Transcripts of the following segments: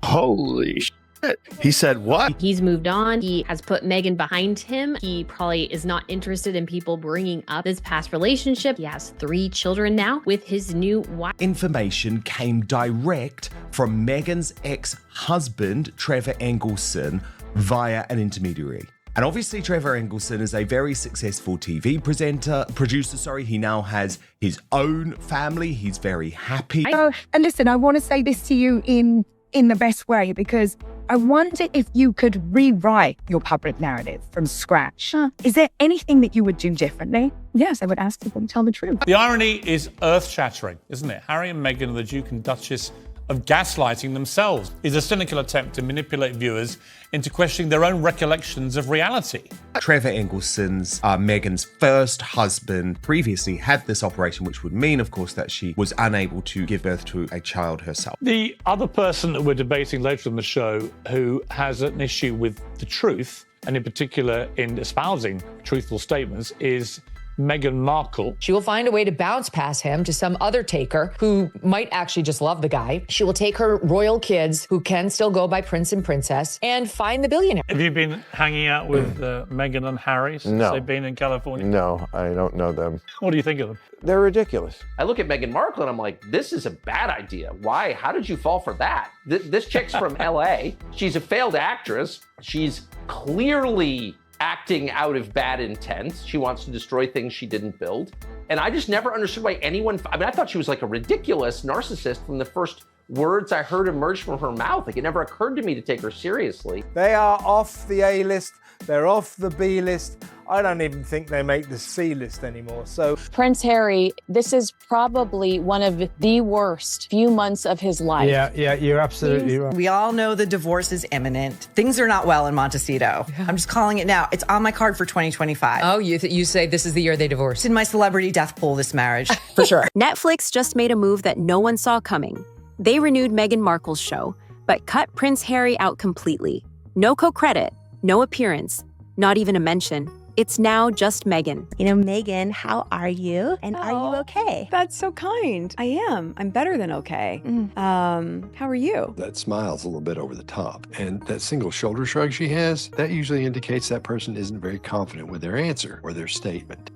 Holy shit. He said what? He's moved on. He has put Meghan behind him. He probably is not interested in people bringing up his past relationship. He has 3 children now with his new wife. Information came direct from Meghan's ex-husband, Trevor Engelson, via an intermediary. And obviously Trevor Engelson is a very successful TV producer. He now has his own family. He's very happy. And listen, I want to say this to you in the best way, because I wonder if you could rewrite your public narrative from scratch. Is there anything that you would do differently? Yes, I would ask people to tell the truth. The irony is earth-shattering, isn't it? Harry and Meghan are the Duke and Duchess of gaslighting themselves. It's a cynical attempt to manipulate viewers into questioning their own recollections of reality. Trevor Engelson's Meghan's first husband previously had this operation, which would mean, of course, that she was unable to give birth to a child herself. The other person that we're debating later in the show who has an issue with the truth, and in particular in espousing truthful statements, is Meghan Markle. She will find a way to bounce past him to some other taker who might actually just love the guy. She will take her royal kids, who can still go by prince and princess, and find the billionaire. Have you been hanging out with Meghan and Harry since they've been in California? No, I don't know them. What do you think of them? They're ridiculous. I look at Meghan Markle and I'm like, this is a bad idea. Why? How did you fall for that? This chick's from LA. She's a failed actress. She's clearly acting out of bad intent. She wants to destroy things she didn't build. And I just never understood why anyone, I thought she was like a ridiculous narcissist from the first words I heard emerge from her mouth. Like, it never occurred to me to take her seriously. They are off the A list. They're off the B list. I don't even think they make the C list anymore. So Prince Harry, this is probably one of the worst few months of his life. Yeah, you're absolutely right. We all know the divorce is imminent. Things are not well in Montecito. I'm just calling it now. It's on my card for 2025. Oh, you say this is the year they divorced? It's in my celebrity death pool, this marriage, for sure. Netflix just made a move that no one saw coming. They renewed Meghan Markle's show, but cut Prince Harry out completely. No co-credit, no appearance, not even a mention. It's now just Meghan. Meghan, how are you? And are you okay? That's so kind. I am. I'm better than okay. How are you? That smile's a little bit over the top. And that single shoulder shrug she has, that usually indicates that person isn't very confident with their answer or their statement.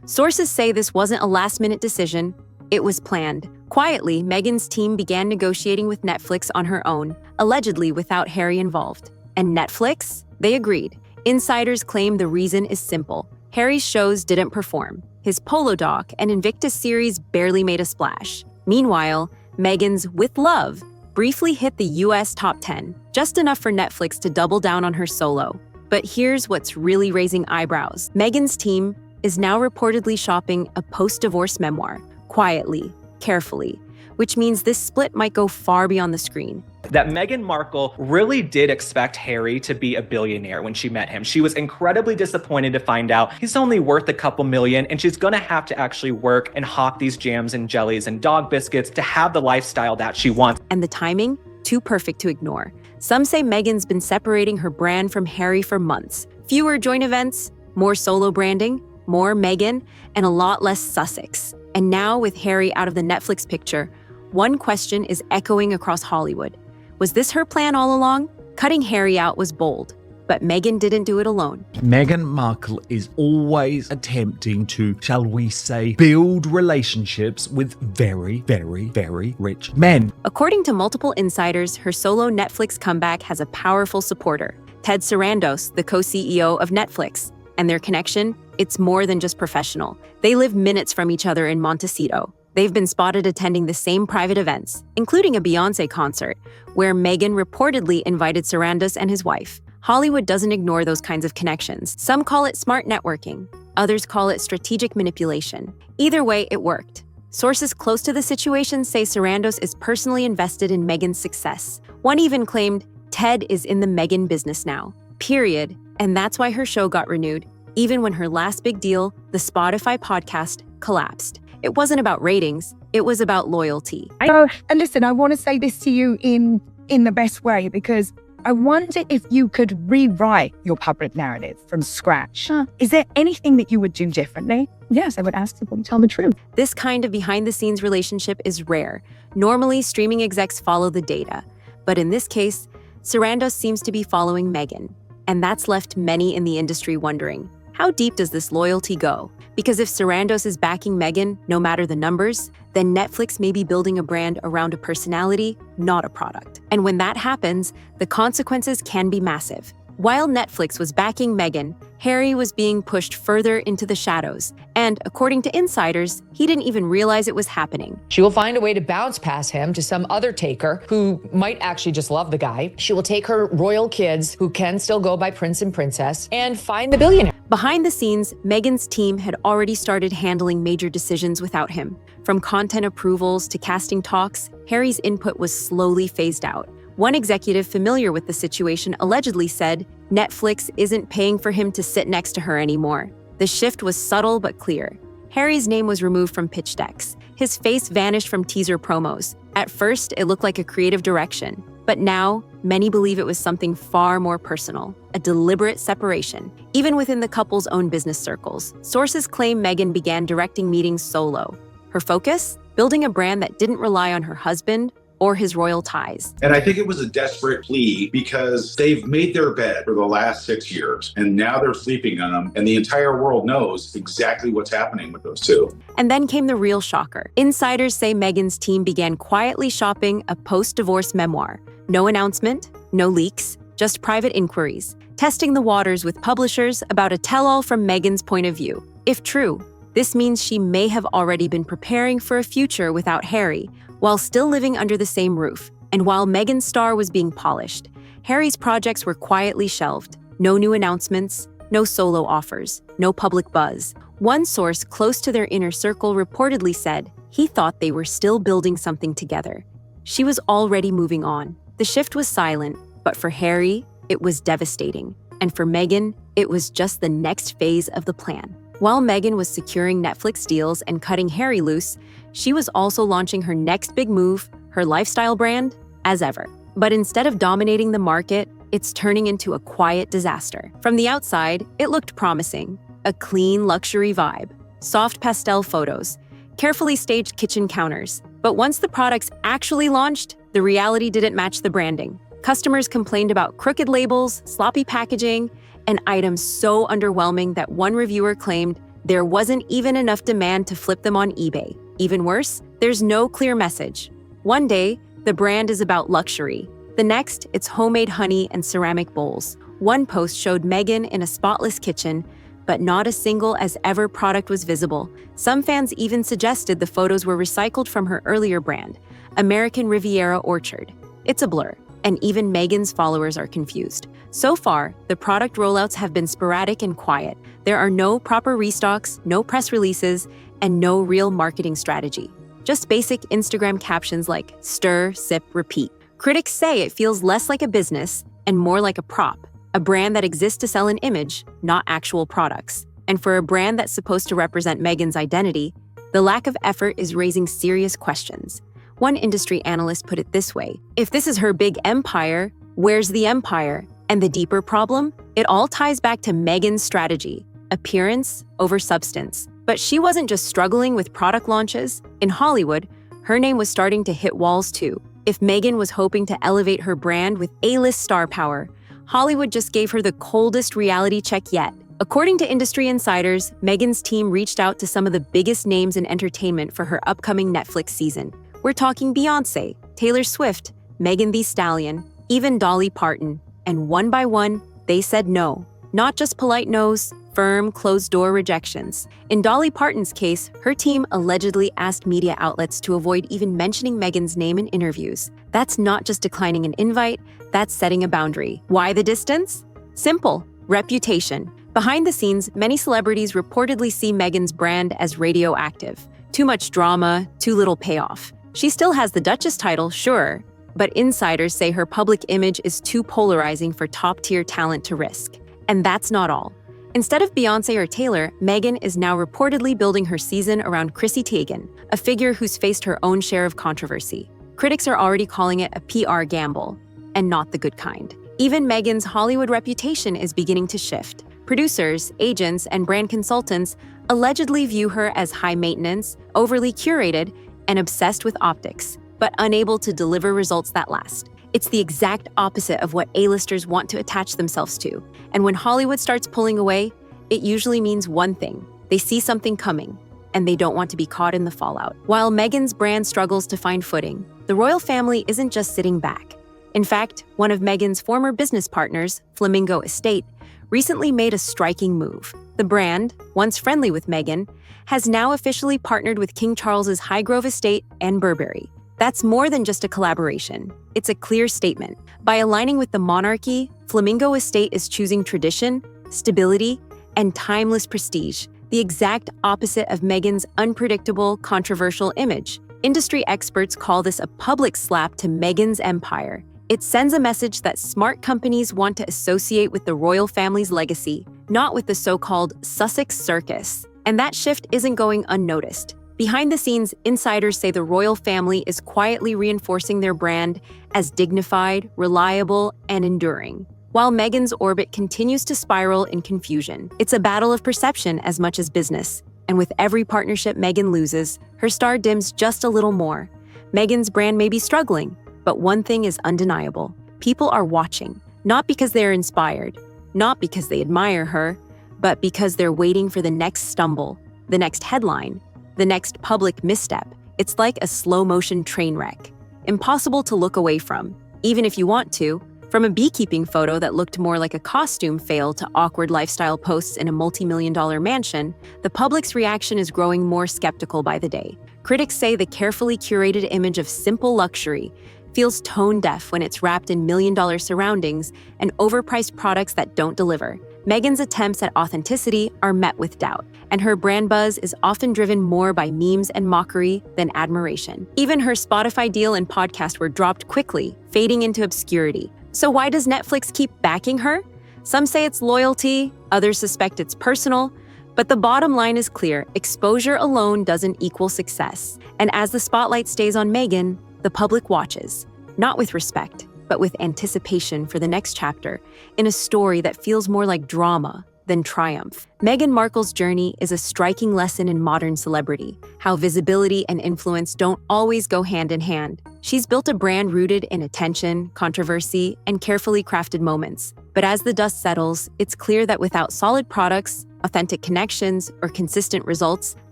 Sources say this wasn't a last-minute decision. It was planned. Quietly, Meghan's team began negotiating with Netflix on her own, allegedly without Harry involved. And Netflix? They agreed. Insiders claim the reason is simple. Harry's shows didn't perform. His Polo Doc and Invictus series barely made a splash. Meanwhile, Meghan's With Love briefly hit the US top 10, just enough for Netflix to double down on her solo. But here's what's really raising eyebrows. Meghan's team is now reportedly shopping a post-divorce memoir, quietly, carefully, which means this split might go far beyond the screen. That Meghan Markle really did expect Harry to be a billionaire when she met him. She was incredibly disappointed to find out he's only worth a couple million, and she's gonna have to actually work and hawk these jams and jellies and dog biscuits to have the lifestyle that she wants. And the timing? Too perfect to ignore. Some say Meghan's been separating her brand from Harry for months. Fewer joint events, more solo branding, more Meghan, and a lot less Sussex. And now with Harry out of the Netflix picture, one question is echoing across Hollywood. Was this her plan all along? Cutting Harry out was bold, but Meghan didn't do it alone. Meghan Markle is always attempting to, shall we say, build relationships with very, very, very rich men. According to multiple insiders, her solo Netflix comeback has a powerful supporter, Ted Sarandos, the co-CEO of Netflix. And their connection? It's more than just professional. They live minutes from each other in Montecito. They've been spotted attending the same private events, including a Beyoncé concert, where Meghan reportedly invited Sarandos and his wife. Hollywood doesn't ignore those kinds of connections. Some call it smart networking. Others call it strategic manipulation. Either way, it worked. Sources close to the situation say Sarandos is personally invested in Meghan's success. One even claimed Ted is in the Meghan business now, period. And that's why her show got renewed, even when her last big deal, the Spotify podcast, collapsed. It wasn't about ratings, it was about loyalty. And listen, I want to say this to you in the best way, because I wonder if you could rewrite your public narrative from scratch. Is there anything that you would do differently? Yes, I would ask people to tell the truth. This kind of behind-the-scenes relationship is rare. Normally, streaming execs follow the data. But in this case, Sarandos seems to be following Meghan. And that's left many in the industry wondering, how deep does this loyalty go? Because if Sarandos is backing Meghan, no matter the numbers, then Netflix may be building a brand around a personality, not a product. And when that happens, the consequences can be massive. While Netflix was backing Meghan, Harry was being pushed further into the shadows. And according to insiders, he didn't even realize it was happening. She will find a way to bounce past him to some other taker who might actually just love the guy. She will take her royal kids who can still go by prince and princess and find the billionaire. Behind the scenes, Meghan's team had already started handling major decisions without him. From content approvals to casting talks, Harry's input was slowly phased out. One executive familiar with the situation allegedly said, Netflix isn't paying for him to sit next to her anymore. The shift was subtle but clear. Harry's name was removed from pitch decks. His face vanished from teaser promos. At first, it looked like a creative direction. But now, many believe it was something far more personal, a deliberate separation. Even within the couple's own business circles, sources claim Meghan began directing meetings solo. Her focus? Building a brand that didn't rely on her husband or his royal ties. And I think it was a desperate plea because they've made their bed for the last 6 years and now they're sleeping on them and the entire world knows exactly what's happening with those two. And then came the real shocker. Insiders say Meghan's team began quietly shopping a post-divorce memoir. No announcement, no leaks, just private inquiries, testing the waters with publishers about a tell-all from Meghan's point of view. If true, this means she may have already been preparing for a future without Harry, while still living under the same roof. And while Meghan's star was being polished, Harry's projects were quietly shelved. No new announcements, no solo offers, no public buzz. One source close to their inner circle reportedly said he thought they were still building something together. She was already moving on. The shift was silent, but for Harry, it was devastating. And for Meghan, it was just the next phase of the plan. While Meghan was securing Netflix deals and cutting Harry loose, she was also launching her next big move, her lifestyle brand, as ever. But instead of dominating the market, it's turning into a quiet disaster. From the outside, it looked promising. A clean luxury vibe, soft pastel photos, carefully staged kitchen counters. But once the products actually launched, the reality didn't match the branding. Customers complained about crooked labels, sloppy packaging, and items so underwhelming that one reviewer claimed there wasn't even enough demand to flip them on eBay. Even worse, there's no clear message. One day, the brand is about luxury. The next, it's homemade honey and ceramic bowls. One post showed Meghan in a spotless kitchen, but not a single as ever product was visible. Some fans even suggested the photos were recycled from her earlier brand, American Riviera Orchard. It's a blur, and even Meghan's followers are confused. So far, the product rollouts have been sporadic and quiet. There are no proper restocks, no press releases, and no real marketing strategy. Just basic Instagram captions like stir, sip, repeat. Critics say it feels less like a business and more like a prop, a brand that exists to sell an image, not actual products. And for a brand that's supposed to represent Meghan's identity, the lack of effort is raising serious questions. One industry analyst put it this way: if this is her big empire, where's the empire? And the deeper problem? It all ties back to Meghan's strategy, appearance over substance. But she wasn't just struggling with product launches. In Hollywood, her name was starting to hit walls too. If Meghan was hoping to elevate her brand with A-list star power, Hollywood just gave her the coldest reality check yet. According to industry insiders, Meghan's team reached out to some of the biggest names in entertainment for her upcoming Netflix season. We're talking Beyoncé, Taylor Swift, Megan Thee Stallion, even Dolly Parton. And one by one, they said no. Not just polite no's, firm, closed-door rejections. In Dolly Parton's case, her team allegedly asked media outlets to avoid even mentioning Meghan's name in interviews. That's not just declining an invite, that's setting a boundary. Why the distance? Simple: reputation. Behind the scenes, many celebrities reportedly see Meghan's brand as radioactive. Too much drama, too little payoff. She still has the Duchess title, sure, but insiders say her public image is too polarizing for top-tier talent to risk. And that's not all. Instead of Beyoncé or Taylor, Meghan is now reportedly building her season around Chrissy Teigen, a figure who's faced her own share of controversy. Critics are already calling it a PR gamble, and not the good kind. Even Meghan's Hollywood reputation is beginning to shift. Producers, agents, and brand consultants allegedly view her as high maintenance, overly curated, and obsessed with optics, but unable to deliver results that last. It's the exact opposite of what A-listers want to attach themselves to. And when Hollywood starts pulling away, it usually means one thing. They see something coming, and they don't want to be caught in the fallout. While Meghan's brand struggles to find footing, the royal family isn't just sitting back. In fact, one of Meghan's former business partners, Flamingo Estate, recently made a striking move. The brand, once friendly with Meghan, has now officially partnered with King Charles's Highgrove Estate and Burberry. That's more than just a collaboration. It's a clear statement. By aligning with the monarchy, Flamingo Estate is choosing tradition, stability, and timeless prestige, the exact opposite of Meghan's unpredictable, controversial image. Industry experts call this a public slap to Meghan's empire. It sends a message that smart companies want to associate with the royal family's legacy, not with the so-called Sussex circus. And that shift isn't going unnoticed. Behind the scenes, insiders say the royal family is quietly reinforcing their brand as dignified, reliable, and enduring, while Meghan's orbit continues to spiral in confusion. It's a battle of perception as much as business, and with every partnership Meghan loses, her star dims just a little more. Meghan's brand may be struggling, but one thing is undeniable. People are watching, not because they're inspired, not because they admire her, but because they're waiting for the next stumble, the next headline, the next public misstep. It's like a slow-motion train wreck, impossible to look away from, even if you want to. From a beekeeping photo that looked more like a costume fail to awkward lifestyle posts in a multi-million-dollar mansion, the public's reaction is growing more skeptical by the day. Critics say the carefully curated image of simple luxury feels tone-deaf when it's wrapped in million-dollar surroundings and overpriced products that don't deliver. Meghan's attempts at authenticity are met with doubt, and her brand buzz is often driven more by memes and mockery than admiration. Even her Spotify deal and podcast were dropped quickly, fading into obscurity. So why does Netflix keep backing her? Some say it's loyalty, others suspect it's personal, but the bottom line is clear: exposure alone doesn't equal success. And as the spotlight stays on Meghan, the public watches, not with respect, but with anticipation for the next chapter in a story that feels more like drama than triumph. Meghan Markle's journey is a striking lesson in modern celebrity, how visibility and influence don't always go hand in hand. She's built a brand rooted in attention, controversy, and carefully crafted moments. But as the dust settles, it's clear that without solid products, authentic connections, or consistent results,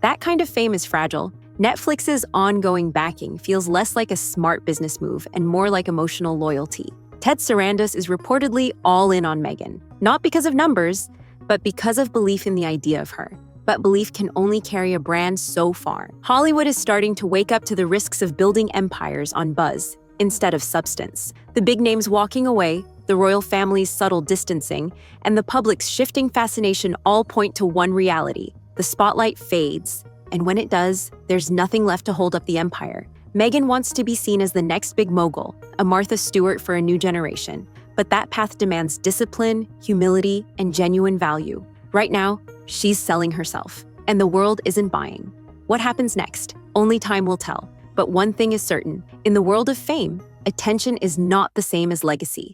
that kind of fame is fragile. Netflix's ongoing backing feels less like a smart business move and more like emotional loyalty. Ted Sarandos is reportedly all in on Meghan, not because of numbers, but because of belief in the idea of her. But belief can only carry a brand so far. Hollywood is starting to wake up to the risks of building empires on buzz instead of substance. The big names walking away, the royal family's subtle distancing, and the public's shifting fascination all point to one reality: the spotlight fades. And when it does, there's nothing left to hold up the empire. Meghan wants to be seen as the next big mogul, a Martha Stewart for a new generation. But that path demands discipline, humility, and genuine value. Right now, she's selling herself, and the world isn't buying. What happens next? Only time will tell. But one thing is certain: in the world of fame, attention is not the same as legacy.